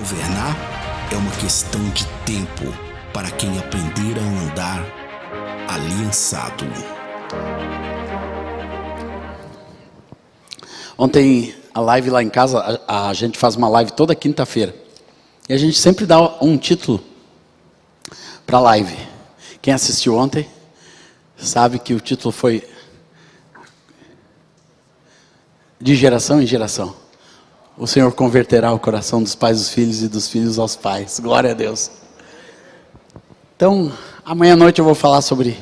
Governar é uma questão de tempo para quem aprender a andar aliançado. Ontem, a live lá em casa, a gente faz uma live toda quinta-feira. E a gente sempre dá um título para a live. Quem assistiu ontem sabe que o título foi De Geração em Geração. O Senhor converterá o coração dos pais aos filhos e dos filhos aos pais. Glória a Deus. Então, amanhã à noite eu vou falar sobre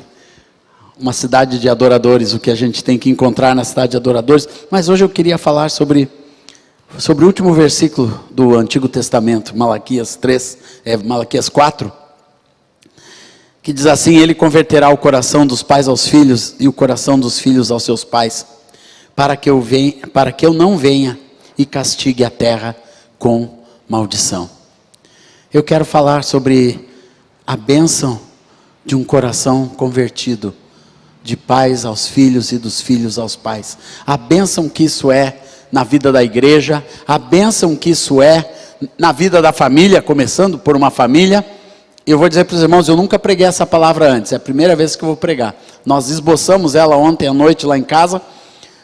uma cidade de adoradores, o que a gente tem que encontrar na cidade de adoradores. Mas hoje eu queria falar sobre o último versículo do Antigo Testamento, Malaquias 4, que diz assim: Ele converterá o coração dos pais aos filhos e o coração dos filhos aos seus pais, para que eu não venha e castigue a terra com maldição. Eu quero falar sobre a bênção de um coração convertido, de pais aos filhos e dos filhos aos pais. A bênção que isso é na vida da igreja, a bênção que isso é na vida da família, começando por uma família. Eu vou dizer para os irmãos, eu nunca preguei essa palavra antes, é a primeira vez que eu vou pregar. Nós esboçamos ela ontem à noite lá em casa,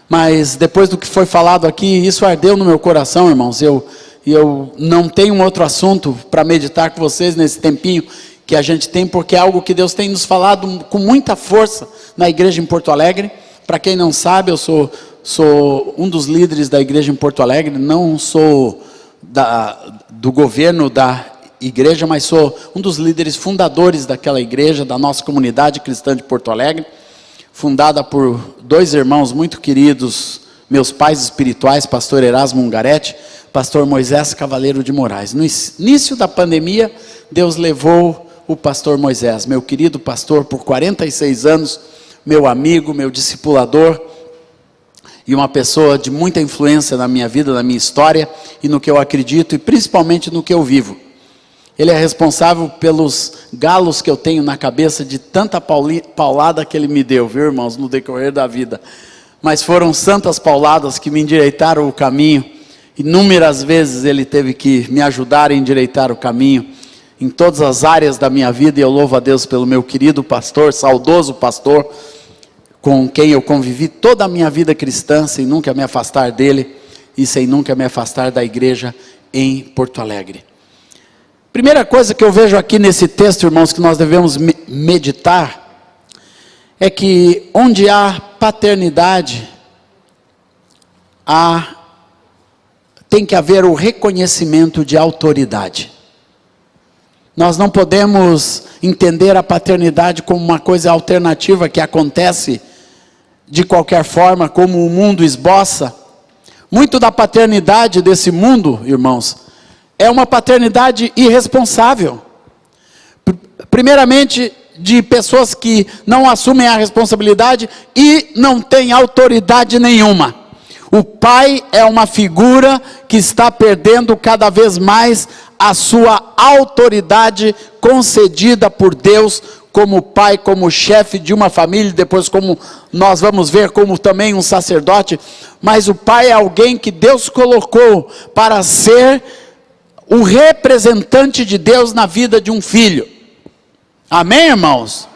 mas depois do que foi falado aqui, isso ardeu no meu coração, irmãos. Eu não tenho um outro assunto para meditar com vocês nesse tempinho que a gente tem, porque é algo que Deus tem nos falado com muita força na igreja em Porto Alegre. Para quem não sabe, eu sou um dos líderes da igreja em Porto Alegre, não sou do governo da igreja, mas sou um dos líderes fundadores daquela igreja, da nossa comunidade cristã de Porto Alegre, fundada por dois irmãos muito queridos, meus pais espirituais, pastor Erasmo Ungaretti, pastor Moisés Cavaleiro de Moraes. No início da pandemia, Deus levou o pastor Moisés, meu querido pastor, por 46 anos, meu amigo, meu discipulador, e uma pessoa de muita influência na minha vida, na minha história, e no que eu acredito, e principalmente no que eu vivo. Ele é responsável pelos galos que eu tenho na cabeça, de tanta paulada que ele me deu, viu, irmãos, no decorrer da vida. Mas foram santas pauladas que me endireitaram o caminho. Inúmeras vezes ele teve que me ajudar a endireitar o caminho, em todas as áreas da minha vida, e eu louvo a Deus pelo meu querido pastor, saudoso pastor, com quem eu convivi toda a minha vida cristã, sem nunca me afastar dele, e sem nunca me afastar da igreja em Porto Alegre. Primeira coisa que eu vejo aqui nesse texto, irmãos, que nós devemos meditar, é que onde há paternidade, tem que haver o reconhecimento de autoridade. Nós não podemos entender a paternidade como uma coisa alternativa que acontece de qualquer forma, como o mundo esboça. Muito da paternidade desse mundo, irmãos, é uma paternidade irresponsável. Primeiramente, de pessoas que não assumem a responsabilidade e não têm autoridade nenhuma. O pai é uma figura que está perdendo cada vez mais a sua autoridade concedida por Deus como pai, como chefe de uma família, depois como nós vamos ver, como também um sacerdote. Mas o pai é alguém que Deus colocou para ser o representante de Deus na vida de um filho. Amém, irmãos?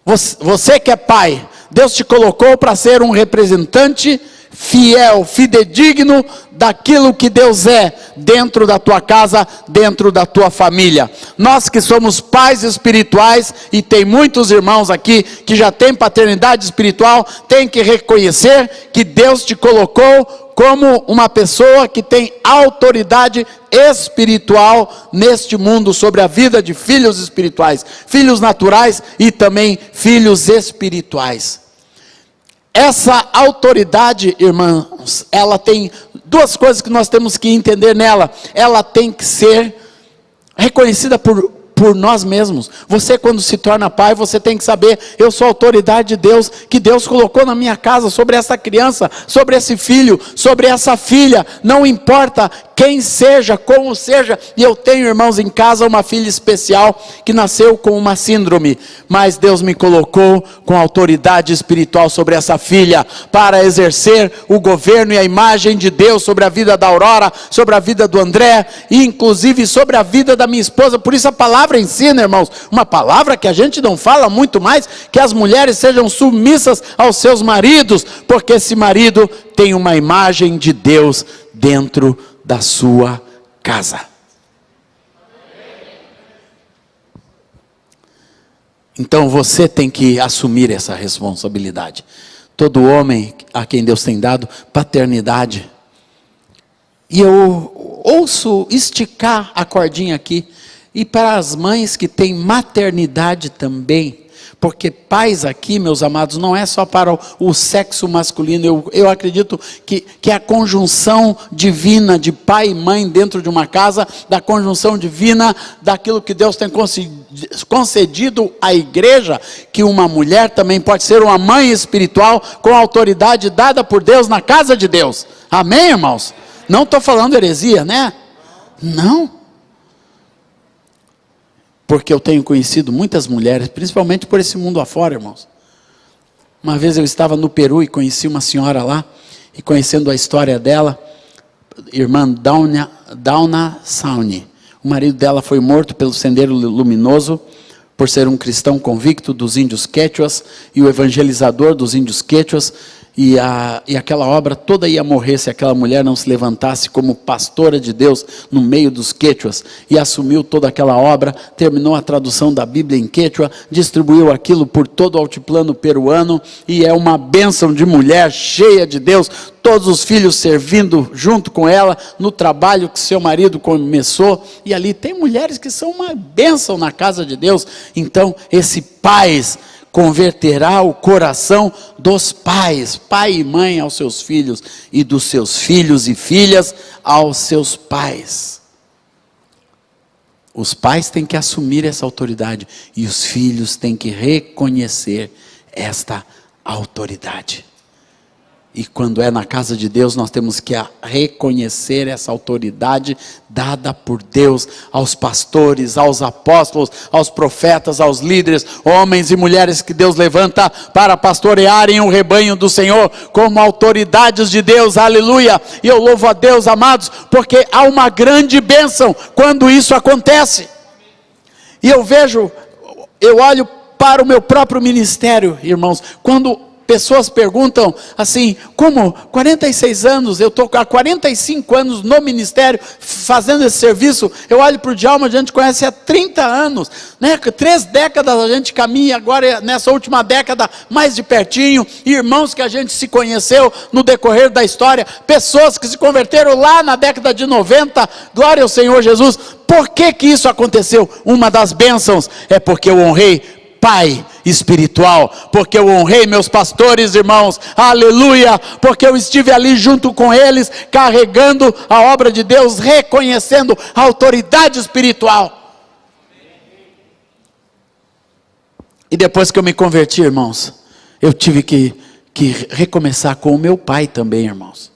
Você que é pai, Deus te colocou para ser um representante fiel, fidedigno daquilo que Deus é dentro da tua casa, dentro da tua família. Nós que somos pais espirituais, e tem muitos irmãos aqui que já têm paternidade espiritual, tem que reconhecer que Deus te colocou como uma pessoa que tem autoridade espiritual neste mundo, sobre a vida de filhos espirituais, filhos naturais e também filhos espirituais. Essa autoridade, irmãos, ela tem duas coisas que nós temos que entender nela. Ela tem que ser reconhecida por nós mesmos. Você, quando se torna pai, você tem que saber: eu sou a autoridade de Deus, que Deus colocou na minha casa, sobre essa criança, sobre esse filho, sobre essa filha. Não importa quem seja, como seja. E eu tenho, irmãos, em casa uma filha especial que nasceu com uma síndrome, mas Deus me colocou com autoridade espiritual sobre essa filha, para exercer o governo e a imagem de Deus sobre a vida da Aurora, sobre a vida do André, e inclusive sobre a vida da minha esposa. Por isso a palavra ensina, irmãos, uma palavra que a gente não fala muito mais, que as mulheres sejam submissas aos seus maridos, porque esse marido tem uma imagem de Deus dentro da sua casa. Então você tem que assumir essa responsabilidade. Todo homem a quem Deus tem dado paternidade. E eu ouço esticar a cordinha aqui, e para as mães que têm maternidade também, porque pais aqui, meus amados, não é só para o sexo masculino. Eu acredito que a conjunção divina de pai e mãe dentro de uma casa, da conjunção divina daquilo que Deus tem concedido à igreja, que uma mulher também pode ser uma mãe espiritual com autoridade dada por Deus na casa de Deus. Amém, irmãos? Não estou falando heresia, né? Não. Porque eu tenho conhecido muitas mulheres, principalmente por esse mundo afora, irmãos. Uma vez eu estava no Peru e conheci uma senhora lá, e conhecendo a história dela, irmã Dauna Sauni. O marido dela foi morto pelo Sendeiro Luminoso, por ser um cristão convicto dos índios quechuas, e o evangelizador dos índios quechuas, e aquela obra toda ia morrer se aquela mulher não se levantasse como pastora de Deus no meio dos quechuas, e assumiu toda aquela obra, terminou a tradução da Bíblia em quechua, distribuiu aquilo por todo o altiplano peruano, e é uma bênção de mulher cheia de Deus, todos os filhos servindo junto com ela, no trabalho que seu marido começou, e ali tem mulheres que são uma bênção na casa de Deus. Então esse pais converterá o coração dos pais, pai e mãe aos seus filhos, e dos seus filhos e filhas aos seus pais. Os pais têm que assumir essa autoridade, e os filhos têm que reconhecer esta autoridade. E quando é na casa de Deus, nós temos que reconhecer essa autoridade dada por Deus aos pastores, aos apóstolos, aos profetas, aos líderes, homens e mulheres que Deus levanta para pastorearem o rebanho do Senhor como autoridades de Deus. Aleluia! E eu louvo a Deus, amados, porque há uma grande bênção quando isso acontece. E eu olho para o meu próprio ministério, irmãos, quando pessoas perguntam assim, como 46 anos, eu estou há 45 anos no ministério, fazendo esse serviço, eu olho para o Djalma, a gente conhece há 30 anos, né? 3 décadas a gente caminha, agora nessa última década, mais de pertinho, irmãos que a gente se conheceu no decorrer da história, pessoas que se converteram lá na década de 90, glória ao Senhor Jesus. Por que isso aconteceu? Uma das bênçãos é porque eu honrei pai espiritual, porque eu honrei meus pastores, irmãos, aleluia, porque eu estive ali junto com eles, carregando a obra de Deus, reconhecendo a autoridade espiritual. E depois que eu me converti, irmãos, eu tive que recomeçar com o meu pai também, irmãos.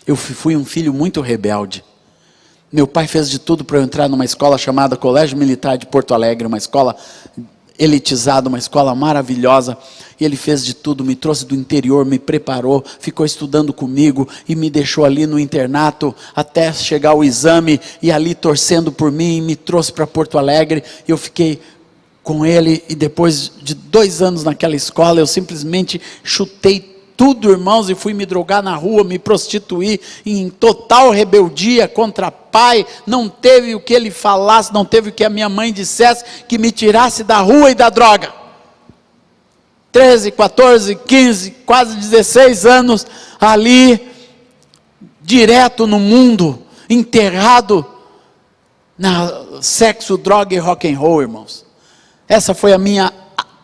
Eu fui um filho muito rebelde. Meu pai fez de tudo para eu entrar numa escola chamada Colégio Militar de Porto Alegre, uma escola elitizada, uma escola maravilhosa, e ele fez de tudo, me trouxe do interior, me preparou, ficou estudando comigo, e me deixou ali no internato, até chegar o exame, e ali torcendo por mim, me trouxe para Porto Alegre, e eu fiquei com ele, e depois de 2 anos naquela escola, eu simplesmente chutei tudo, irmãos, e fui me drogar na rua, me prostituir, em total rebeldia contra pai. Não teve o que ele falasse, não teve o que a minha mãe dissesse, que me tirasse da rua e da droga. 13, 14, 15, quase 16 anos, ali, direto no mundo, enterrado, na sexo, droga e rock and roll, irmãos. Essa foi a minha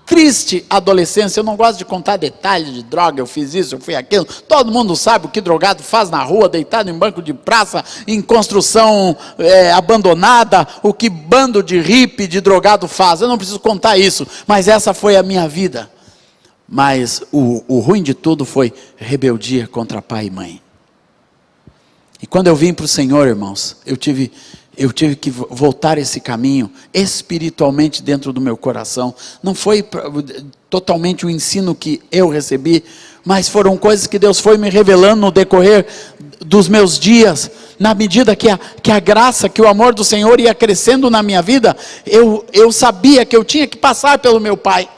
triste adolescência. Eu não gosto de contar detalhes de droga, eu fiz isso, eu fui aquilo, todo mundo sabe o que drogado faz na rua, deitado em banco de praça, em construção abandonada, o que bando de hippie, de drogado faz. Eu não preciso contar isso, mas essa foi a minha vida. Mas o ruim de tudo foi rebeldia contra pai e mãe. E quando eu vim para o Senhor, irmãos, eu tive que voltar esse caminho espiritualmente dentro do meu coração. Não foi totalmente o ensino que eu recebi, mas foram coisas que Deus foi me revelando no decorrer dos meus dias. Na medida que a graça, que o amor do Senhor ia crescendo na minha vida, eu sabia que eu tinha que passar pelo meu pai.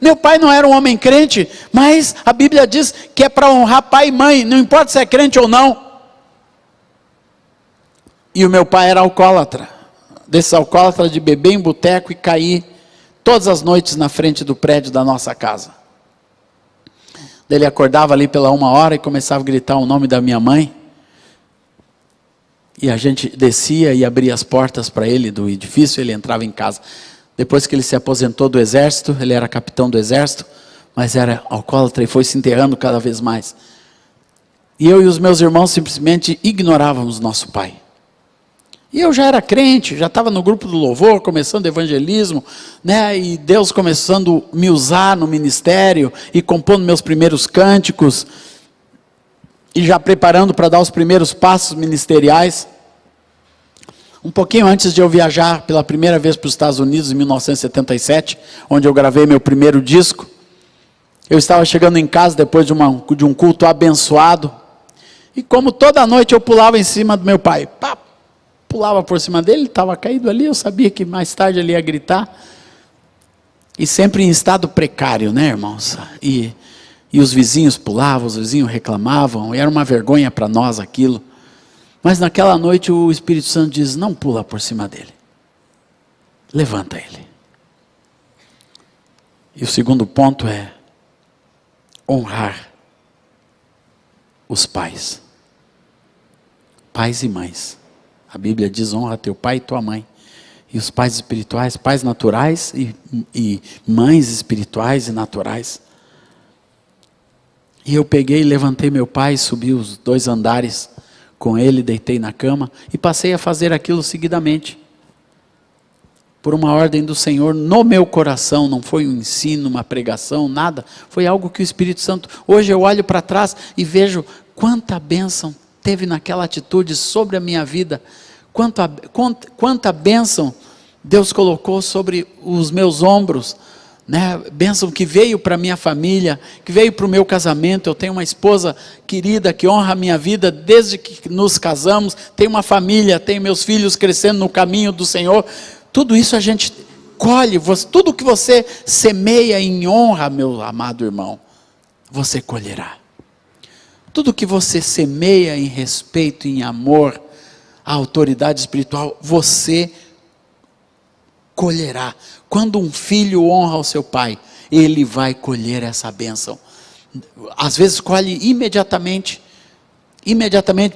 Meu pai não era um homem crente, mas a Bíblia diz que é para honrar pai e mãe, não importa se é crente ou não. E o meu pai era alcoólatra, desses alcoólatras de beber em boteco e cair todas as noites na frente do prédio da nossa casa. Ele acordava ali pela 1h e começava a gritar o nome da minha mãe, e a gente descia e abria as portas para ele do edifício, ele entrava em casa. Depois que ele se aposentou do exército, ele era capitão do exército, mas era alcoólatra e foi se enterrando cada vez mais. E eu e os meus irmãos simplesmente ignorávamos nosso pai. E eu já era crente, já estava no grupo do louvor, começando evangelismo, né? E Deus começando a me usar no ministério, e compondo meus primeiros cânticos, e já preparando para dar os primeiros passos ministeriais. Um pouquinho antes de eu viajar pela primeira vez para os Estados Unidos, em 1977, onde eu gravei meu primeiro disco, eu estava chegando em casa depois de um culto abençoado, e como toda noite eu pulava em cima do meu pai, pulava por cima dele, ele estava caído ali, eu sabia que mais tarde ele ia gritar, e sempre em estado precário, né, irmãos? E os vizinhos pulavam, os vizinhos reclamavam, e era uma vergonha para nós aquilo. Mas naquela noite o Espírito Santo diz: não pula por cima dele, levanta ele. E o segundo ponto é honrar os pais, pais e mães. A Bíblia diz: honra teu pai e tua mãe. E os pais espirituais, pais naturais e mães espirituais e naturais. E eu peguei e levantei meu pai, subi os 2 andares com ele, deitei na cama e passei a fazer aquilo seguidamente. Por uma ordem do Senhor no meu coração, não foi um ensino, uma pregação, nada. Foi algo que o Espírito Santo, hoje eu olho para trás e vejo quanta bênção teve naquela atitude sobre a minha vida, quanta bênção Deus colocou sobre os meus ombros, né? Bênção que veio para a minha família, que veio para o meu casamento. Eu tenho uma esposa querida que honra a minha vida desde que nos casamos, tenho uma família, tenho meus filhos crescendo no caminho do Senhor. Tudo isso a gente colhe, tudo que você semeia em honra, meu amado irmão, você colherá. Tudo que você semeia em respeito, em amor à autoridade espiritual, você colherá. Quando um filho honra o seu pai, ele vai colher essa bênção. Às vezes colhe imediatamente,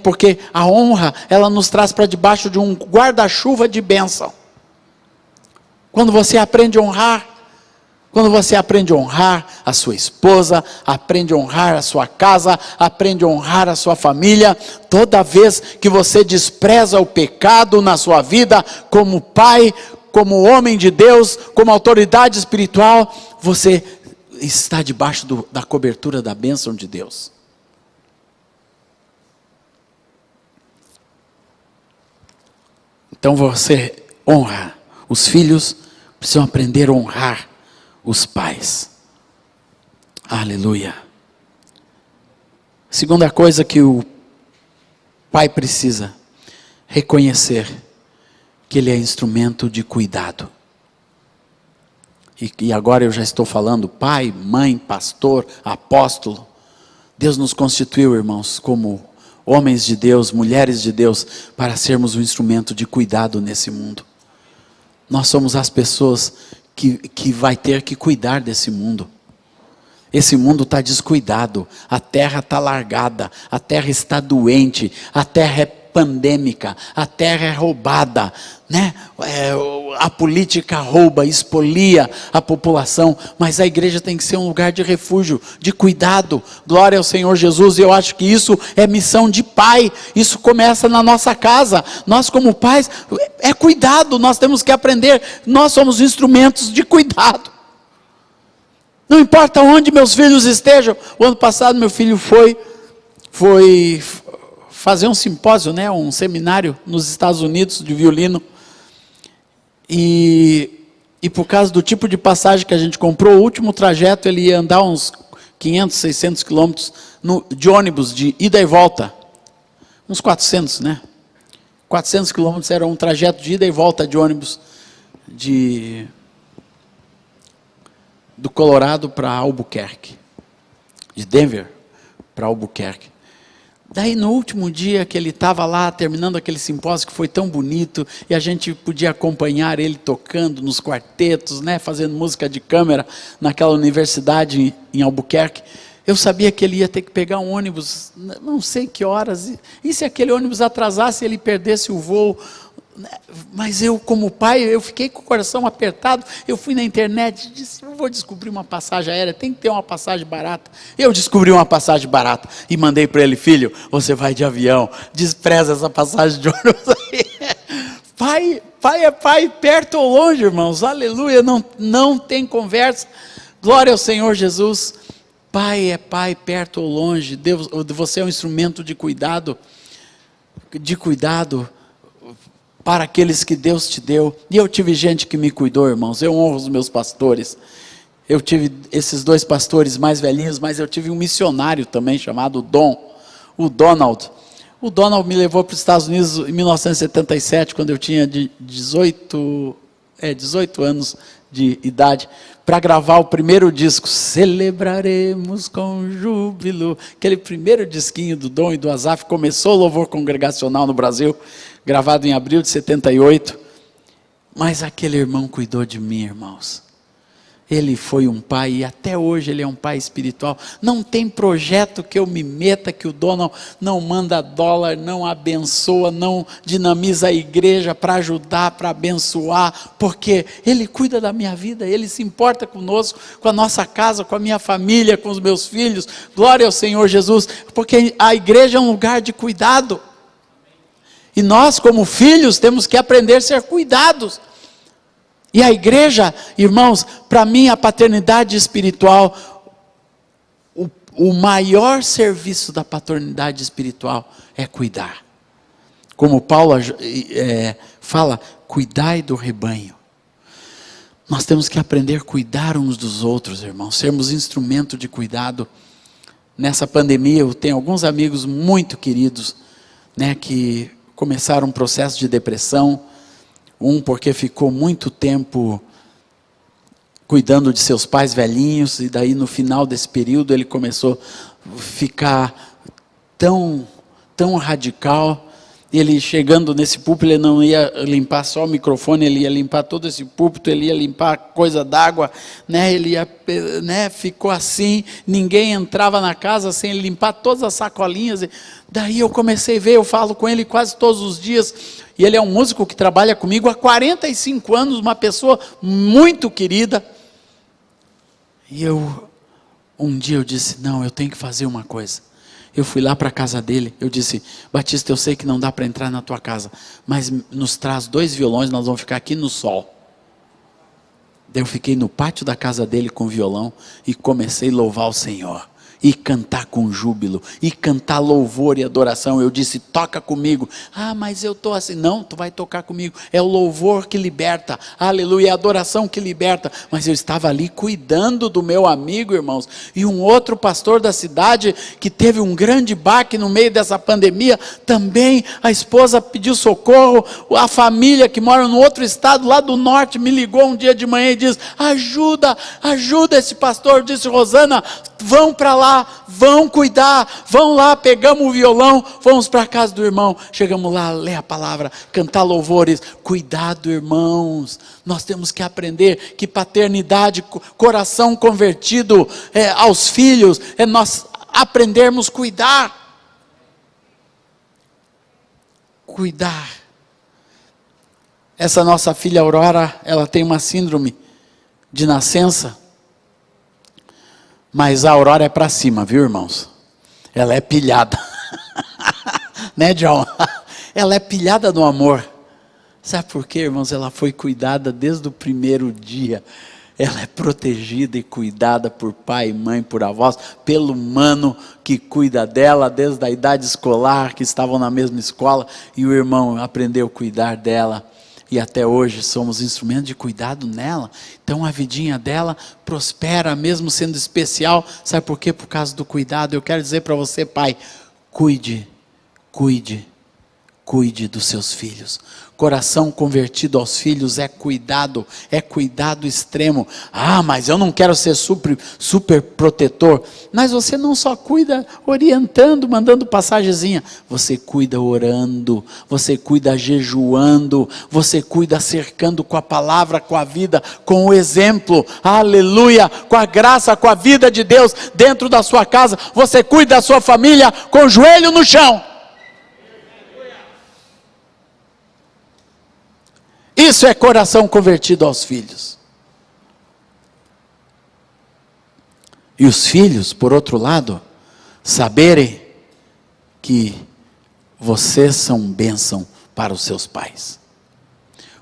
porque a honra, ela nos traz para debaixo de um guarda-chuva de bênção. Quando você aprende a honrar a sua esposa, aprende a honrar a sua casa, aprende a honrar a sua família, toda vez que você despreza o pecado na sua vida, como pai, como homem de Deus, como autoridade espiritual, você está debaixo da cobertura da bênção de Deus. Então você honra. Os filhos precisam aprender a honrar os pais. Aleluia. Segunda coisa que o pai precisa reconhecer, que ele é instrumento de cuidado. E agora eu já estou falando pai, mãe, pastor, apóstolo. Deus nos constituiu, irmãos, como homens de Deus, mulheres de Deus, para sermos um instrumento de cuidado nesse mundo. Nós somos as pessoas que vai ter que cuidar desse mundo. Esse mundo está descuidado, a terra está largada, a terra está doente, a terra é pandêmica, a terra é roubada, né? A política rouba, expolia a população, mas a igreja tem que ser um lugar de refúgio, de cuidado. Glória ao Senhor Jesus. E eu acho que isso é missão de pai, isso começa na nossa casa. Nós como pais, é cuidado, nós temos que aprender, nós somos instrumentos de cuidado. Não importa onde meus filhos estejam. O ano passado meu filho foi fazer um simpósio, né, um seminário nos Estados Unidos de violino. E por causa do tipo de passagem que a gente comprou, o último trajeto ele ia andar uns 500, 600 quilômetros de ônibus, de ida e volta. Uns 400, né? 400 quilômetros era um trajeto de ida e volta de ônibus do Colorado para Albuquerque. De Denver para Albuquerque. Daí no último dia que ele estava lá, terminando aquele simpósio que foi tão bonito, e a gente podia acompanhar ele tocando nos quartetos, né, fazendo música de câmara naquela universidade em Albuquerque, eu sabia que ele ia ter que pegar um ônibus, não sei que horas, e se aquele ônibus atrasasse, ele perdesse o voo. Mas eu, como pai, eu fiquei com o coração apertado. Eu fui na internet e disse, eu vou descobrir uma passagem aérea, tem que ter uma passagem barata. Eu descobri uma passagem barata e mandei para ele, filho, você vai de avião, despreza essa passagem de ônibus aí. Pai é pai, perto ou longe, irmãos, aleluia, não tem conversa. Glória ao Senhor Jesus. Pai é pai, perto ou longe. Deus, você é um instrumento de cuidado para aqueles que Deus te deu. E eu tive gente que me cuidou, irmãos. Eu honro os meus pastores. Eu tive esses 2 pastores mais velhinhos, mas eu tive um missionário também chamado o Donald. O Donald me levou para os Estados Unidos em 1977, quando eu tinha 18 anos de idade, para gravar o primeiro disco, Celebraremos com Júbilo, aquele primeiro disquinho do Dom e do Asaf. Começou o louvor congregacional no Brasil, gravado em abril de 78, mas aquele irmão cuidou de mim, irmãos. Ele foi um pai e até hoje ele é um pai espiritual. Não tem projeto que eu me meta que o Donald não manda dólar, não abençoa, não dinamiza a igreja para ajudar, para abençoar, porque ele cuida da minha vida, ele se importa conosco, com a nossa casa, com a minha família, com os meus filhos. Glória ao Senhor Jesus, porque a igreja é um lugar de cuidado. E nós, como filhos, temos que aprender a ser cuidados. E a igreja, irmãos, para mim a paternidade espiritual, o maior serviço da paternidade espiritual é cuidar. Como Paulo fala, cuidai do rebanho. Nós temos que aprender a cuidar uns dos outros, irmãos, sermos instrumento de cuidado. Nessa pandemia eu tenho alguns amigos muito queridos, né, que começaram um processo de depressão. Um porque ficou muito tempo cuidando de seus pais velhinhos, e daí no final desse período ele começou a ficar tão radical. Ele chegando nesse púlpito, ele não ia limpar só o microfone, ele ia limpar todo esse púlpito, ele ia limpar coisa d'água, né? Ele ia, né? Ficou assim, ninguém entrava na casa sem ele limpar todas as sacolinhas. Daí eu comecei a ver, eu falo com ele quase todos os dias, e ele é um músico que trabalha comigo há 45 anos, uma pessoa muito querida. E um dia eu disse, não, eu tenho que fazer uma coisa. Eu fui lá para a casa dele, eu disse, Batista, eu sei que não dá para entrar na tua casa, mas nos traz 2 violões, nós vamos ficar aqui no sol. Daí eu fiquei no pátio da casa dele com o violão, e comecei a louvar o Senhor, e cantar com júbilo, e cantar louvor e adoração. Eu disse, toca comigo. Ah, mas eu estou assim. Não, tu vai tocar comigo. É o louvor que liberta, aleluia, é a adoração que liberta. Mas eu estava ali cuidando do meu amigo, irmãos. E um outro pastor da cidade, que teve um grande baque no meio dessa pandemia, também a esposa pediu socorro. A família que mora no outro estado, lá do norte, me ligou um dia de manhã e disse, ajuda esse pastor. Eu disse, Rosana, vão para lá, vão cuidar, vão lá, pegamos o violão, vamos para a casa do irmão, chegamos lá, ler a palavra, cantar louvores. Cuidado, irmãos, nós temos que aprender que paternidade, coração convertido aos filhos, é nós aprendermos a cuidar. Essa nossa filha Aurora, ela tem uma síndrome de nascença, mas a Aurora é para cima, viu, irmãos? Ela é pilhada. Né, John? Ela é pilhada no amor. Sabe por quê, irmãos? Ela foi cuidada desde o primeiro dia. ela é protegida e cuidada por pai, mãe, por avós, pelo mano que cuida dela desde a idade escolar, que estavam na mesma escola, e o irmão aprendeu a cuidar dela. E até hoje somos instrumento de cuidado nela. Então a vidinha dela prospera, mesmo sendo especial. Sabe por quê? Por causa do cuidado. Eu quero dizer para você, pai, cuide dos seus filhos. Coração convertido aos filhos é cuidado extremo. Ah, mas eu não quero ser super protetor. Mas você não só cuida orientando, mandando passagenzinha. Você cuida orando, você cuida jejuando, você cuida cercando com a palavra, com a vida, com o exemplo. Aleluia! Com a graça, com a vida de Deus dentro da sua casa. Você cuida da sua família com o joelho no chão. Isso é coração convertido aos filhos. E os filhos, por outro lado, saberem que vocês são bênção para os seus pais.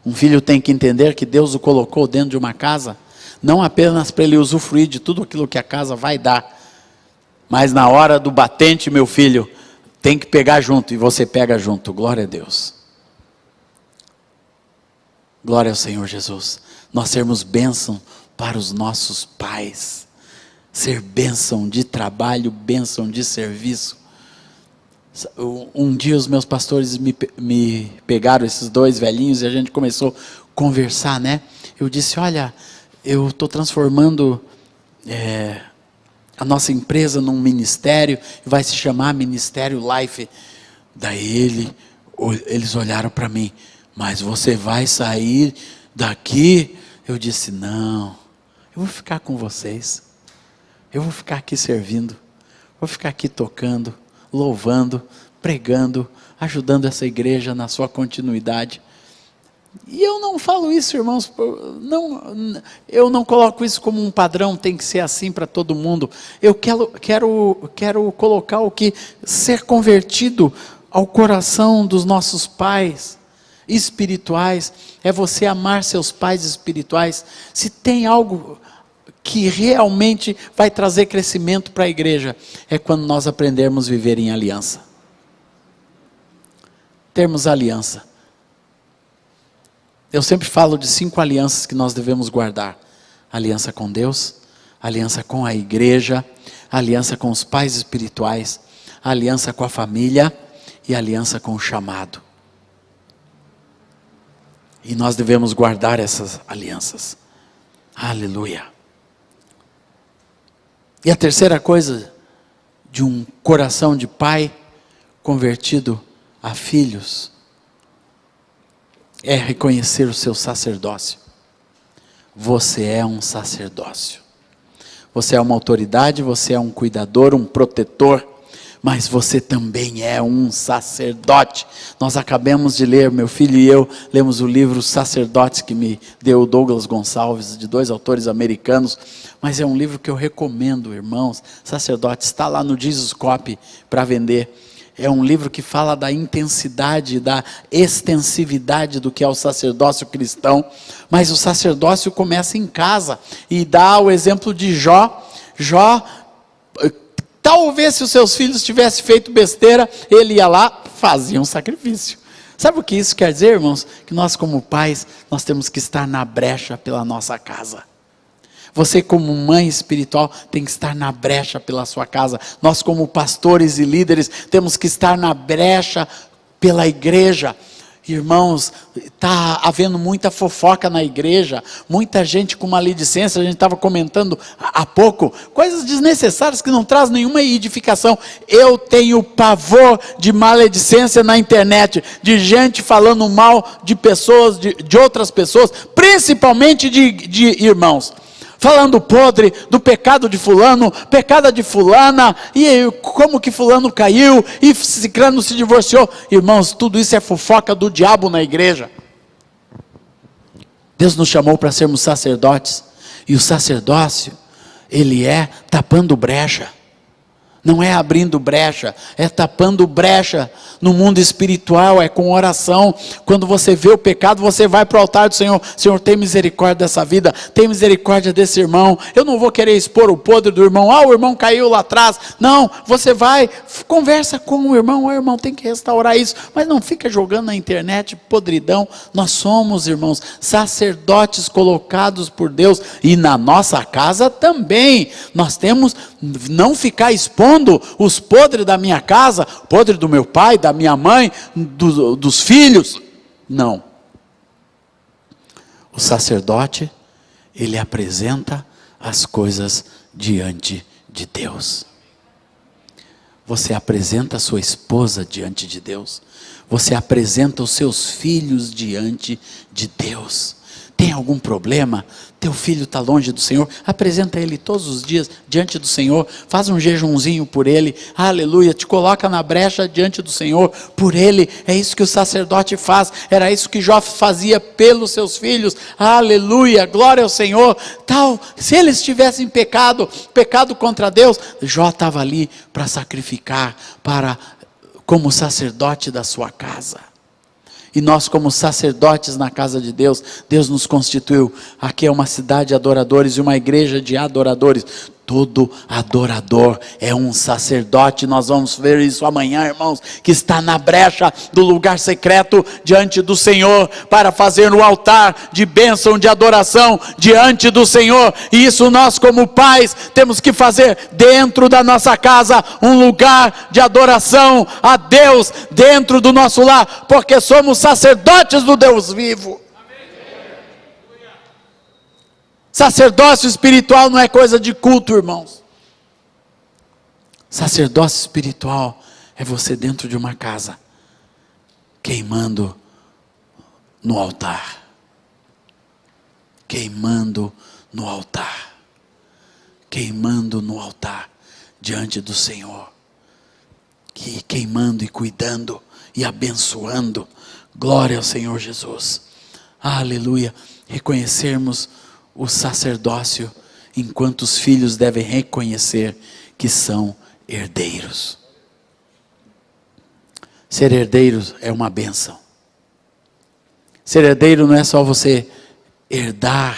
Um filho tem que entender que Deus o colocou dentro de uma casa, não apenas para ele usufruir de tudo aquilo que a casa vai dar, mas na hora do batente, meu filho, tem que pegar junto, e você pega junto. Glória a Deus. Glória ao Senhor Jesus. Nós sermos bênção para os nossos pais. Ser bênção de trabalho, bênção de serviço. Um dia os meus pastores me pegaram, esses dois velhinhos, e a gente começou a conversar, né? Eu disse, olha, eu estou transformando a nossa empresa num ministério, vai se chamar Ministério Life. Daí eles olharam para mim, mas você vai sair daqui? Eu disse, não, eu vou ficar com vocês, eu vou ficar aqui servindo, vou ficar aqui tocando, louvando, pregando, ajudando essa igreja na sua continuidade. E eu não falo isso, irmãos, eu não coloco isso como um padrão, tem que ser assim para todo mundo. Eu quero colocar o que ser convertido ao coração dos nossos pais espirituais, é você amar seus pais espirituais. Se tem algo que realmente vai trazer crescimento para a igreja, é quando nós aprendermos a viver em aliança. Termos aliança. Eu sempre falo de 5 alianças que nós devemos guardar: aliança com Deus, aliança com a igreja, aliança com os pais espirituais, aliança com a família e aliança com o chamado. E nós devemos guardar essas alianças. Aleluia. E a terceira coisa de um coração de pai convertido a filhos é reconhecer o seu sacerdócio. Você é um sacerdócio. Você é uma autoridade, você é um cuidador, um protetor, mas você também é um sacerdote. Nós acabamos de ler, meu filho e eu, lemos o livro Sacerdotes, que me deu o Douglas Gonçalves, de 2 autores americanos, mas é um livro que eu recomendo, irmãos. Sacerdotes, está lá no Jesus Cop para vender. É um livro que fala da intensidade, da extensividade do que é o sacerdócio cristão, mas o sacerdócio começa em casa, e dá o exemplo de Jó. Talvez se os seus filhos tivessem feito besteira, ele ia lá, fazia um sacrifício. Sabe o que isso quer dizer, irmãos? Que nós como pais, nós temos que estar na brecha pela nossa casa. Você como mãe espiritual tem que estar na brecha pela sua casa. Nós como pastores e líderes temos que estar na brecha pela igreja. Irmãos, está havendo muita fofoca na igreja, muita gente com maledicência, a gente estava comentando há pouco, coisas desnecessárias que não trazem nenhuma edificação. Eu tenho pavor de maledicência na internet, de gente falando mal de pessoas, de outras pessoas, principalmente de irmãos. Falando podre do pecado de fulano, pecado de fulana, e como que fulano caiu, e ciclano se divorciou. Irmãos, tudo isso é fofoca do diabo na igreja. Deus nos chamou para sermos sacerdotes, e o sacerdócio, ele é tapando brecha. Não é abrindo brecha, é tapando brecha no mundo espiritual, é com oração. Quando você vê o pecado, você vai para o altar do Senhor. Senhor, tem misericórdia dessa vida, tem misericórdia desse irmão. Eu não vou querer expor o podre do irmão. O irmão caiu lá atrás. Não, você vai, conversa com o irmão. O irmão tem que restaurar isso. Mas não fica jogando na internet podridão. Nós somos, irmãos, sacerdotes colocados por Deus. E na nossa casa também. Nós temos, não ficar expondo os podres da minha casa, podre do meu pai, da minha mãe, dos filhos. Não. O sacerdote, ele apresenta as coisas diante de Deus. Você apresenta a sua esposa diante de Deus. Você apresenta os seus filhos diante de Deus. Tem algum problema? Teu filho está longe do Senhor? Apresenta ele todos os dias diante do Senhor. Faz um jejumzinho por ele. Aleluia. Te coloca na brecha diante do Senhor por ele. É isso que o sacerdote faz. Era isso que Jó fazia pelos seus filhos. Aleluia. Glória ao Senhor. Tal, se eles tivessem pecado contra Deus, Jó estava ali para sacrificar, como sacerdote da sua casa. E nós, como sacerdotes na casa de Deus, Deus nos constituiu. Aqui é uma cidade de adoradores e uma igreja de adoradores. Todo adorador é um sacerdote. Nós vamos ver isso amanhã, irmãos, que está na brecha do lugar secreto diante do Senhor, para fazer no altar de bênção, de adoração diante do Senhor. E isso nós, como pais, temos que fazer dentro da nossa casa, um lugar de adoração a Deus dentro do nosso lar, porque somos sacerdotes do Deus vivo. Sacerdócio espiritual não é coisa de culto, irmãos. Sacerdócio espiritual é você dentro de uma casa, queimando no altar. Queimando no altar. Queimando no altar, diante do Senhor. Queimando e cuidando e abençoando. Glória ao Senhor Jesus. Aleluia. Reconhecermos o sacerdócio, enquanto os filhos devem reconhecer que são herdeiros. Ser herdeiro é uma bênção. Ser herdeiro não é só você herdar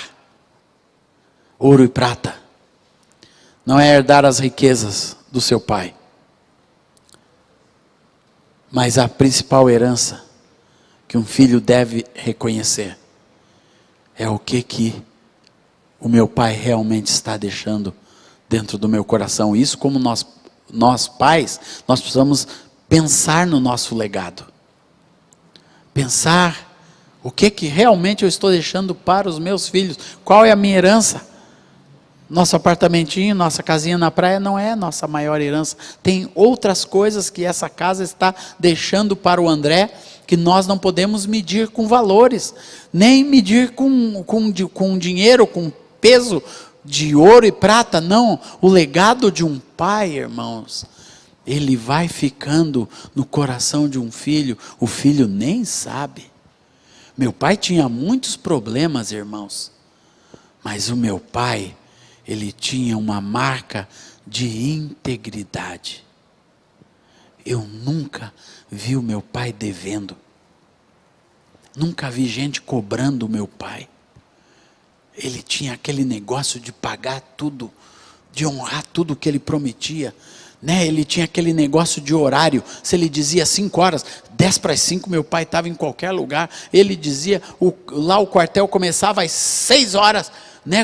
ouro e prata. Não é herdar as riquezas do seu pai. Mas a principal herança que um filho deve reconhecer é o que o meu pai realmente está deixando dentro do meu coração. Isso, como nós pais, nós precisamos pensar no nosso legado. Pensar o que realmente eu estou deixando para os meus filhos. Qual é a minha herança? Nosso apartamentinho, nossa casinha na praia não é nossa maior herança. Tem outras coisas que essa casa está deixando para o André, que nós não podemos medir com valores, nem medir com dinheiro, com peso de ouro e prata. Não, o legado de um pai, irmãos, ele vai ficando no coração de um filho. O filho nem sabe. Meu pai tinha muitos problemas, irmãos, mas o meu pai, ele tinha uma marca de integridade. Eu nunca vi o meu pai devendo. Nunca vi gente cobrando o meu pai. Ele tinha aquele negócio de pagar tudo, de honrar tudo que ele prometia. Ele tinha aquele negócio de horário. Se ele dizia 5 horas, 10 para as 5, meu pai estava em qualquer lugar. Ele dizia, lá o quartel começava às 6 horas,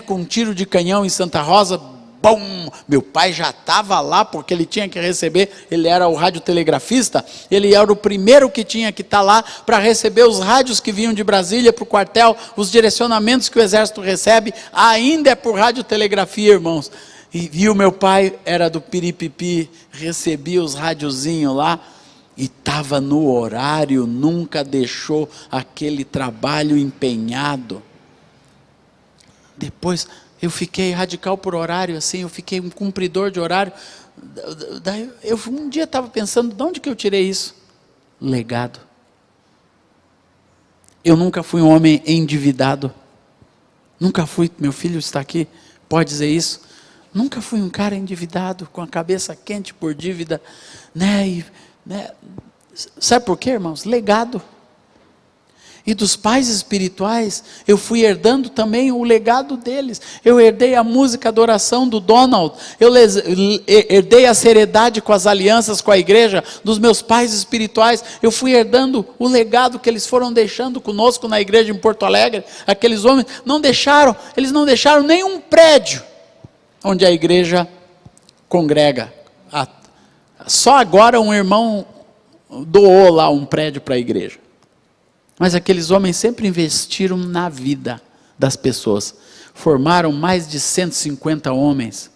com um tiro de canhão em Santa Rosa, bum, meu pai já estava lá, porque ele tinha que receber, ele era o radiotelegrafista, ele era o primeiro que tinha que estar lá, para receber os rádios que vinham de Brasília para o quartel, os direcionamentos que o exército recebe, ainda é por radiotelegrafia, irmãos. E o meu pai era do Piripipi, recebia os radiozinhos lá, e estava no horário, nunca deixou aquele trabalho empenhado. Depois eu fiquei radical por horário, assim, eu fiquei um cumpridor de horário. Daí eu um dia estava pensando, de onde que eu tirei isso? Legado. Eu nunca fui um homem endividado. Nunca fui, meu filho está aqui, pode dizer isso. Nunca fui um cara endividado, com a cabeça quente por dívida, né? Sabe por quê, irmãos? Legado. E dos pais espirituais, eu fui herdando também o legado deles. Eu herdei a música, a adoração do Donald. Eu herdei a seriedade com as alianças com a igreja dos meus pais espirituais. Eu fui herdando o legado que eles foram deixando conosco na igreja em Porto Alegre. Aqueles homens eles não deixaram nenhum prédio onde a igreja congrega. Só agora um irmão doou lá um prédio para a igreja. Mas aqueles homens sempre investiram na vida das pessoas. Formaram mais de 150 homens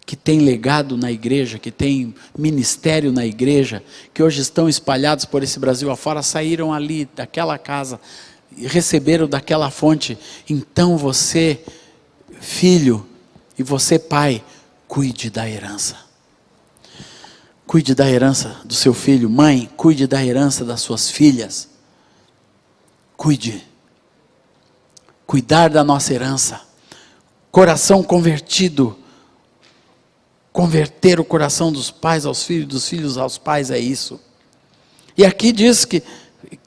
que têm legado na igreja, que têm ministério na igreja, que hoje estão espalhados por esse Brasil afora, saíram ali daquela casa, e receberam daquela fonte. Então você, filho, e você, pai, cuide da herança. Cuide da herança do seu filho. Mãe, cuide da herança das suas filhas. Cuide. Cuidar da nossa herança. Coração convertido. Converter o coração dos pais aos filhos, dos filhos aos pais, é isso. E aqui diz que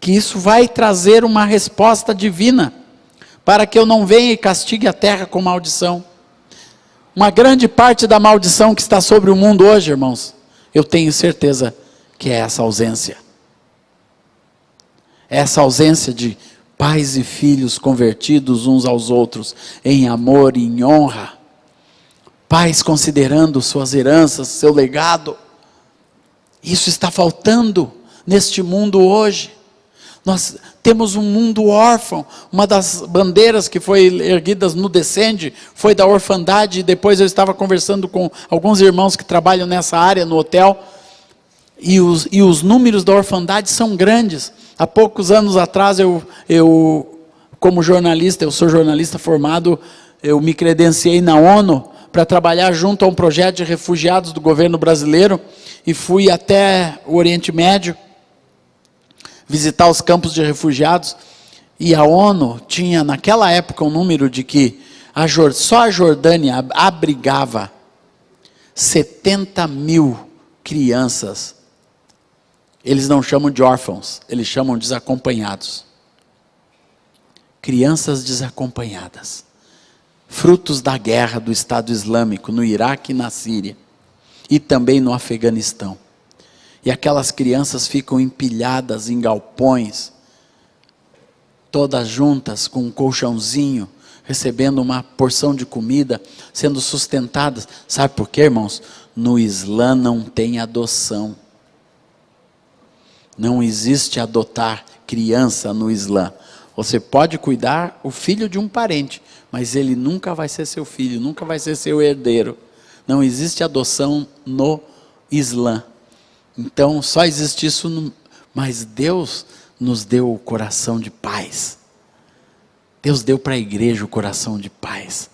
isso vai trazer uma resposta divina, para que eu não venha e castigue a terra com maldição. Uma grande parte da maldição que está sobre o mundo hoje, irmãos, eu tenho certeza que é essa ausência. Essa ausência de pais e filhos convertidos uns aos outros, em amor e em honra. Pais considerando suas heranças, seu legado. Isso está faltando neste mundo hoje. Nós temos um mundo órfão. Uma das bandeiras que foi erguidas no Descende foi da orfandade. E depois eu estava conversando com alguns irmãos que trabalham nessa área no hotel. E os números da orfandade são grandes. Há poucos anos atrás, eu como jornalista, eu sou jornalista formado, eu me credenciei na ONU para trabalhar junto a um projeto de refugiados do governo brasileiro. E fui até o Oriente Médio, visitar os campos de refugiados, e a ONU tinha naquela época um número de que só a Jordânia abrigava 70 mil crianças. Eles não chamam de órfãos, eles chamam de desacompanhados. Crianças desacompanhadas, frutos da guerra do Estado Islâmico no Iraque e na Síria, e também no Afeganistão. E aquelas crianças ficam empilhadas em galpões, todas juntas com um colchãozinho, recebendo uma porção de comida, sendo sustentadas. Sabe por quê, irmãos? No Islã não tem adoção. Não existe adotar criança no Islã. Você pode cuidar o filho de um parente, mas ele nunca vai ser seu filho, nunca vai ser seu herdeiro. Não existe adoção no Islã. Então, só existe isso, mas Deus nos deu o coração de paz. Deus deu para a igreja o coração de paz.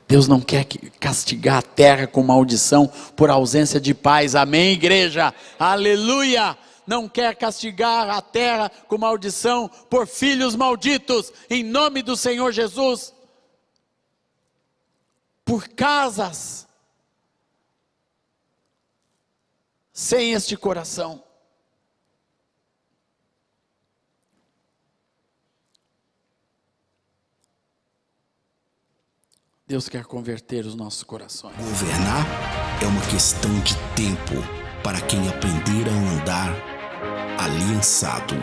Deus não quer castigar a terra com maldição por ausência de paz. Amém, igreja? Aleluia! Não quer castigar a terra com maldição por filhos malditos, em nome do Senhor Jesus. Por casas sem este coração. Deus quer converter os nossos corações. Governar é uma questão de tempo para quem aprender a andar aliançado.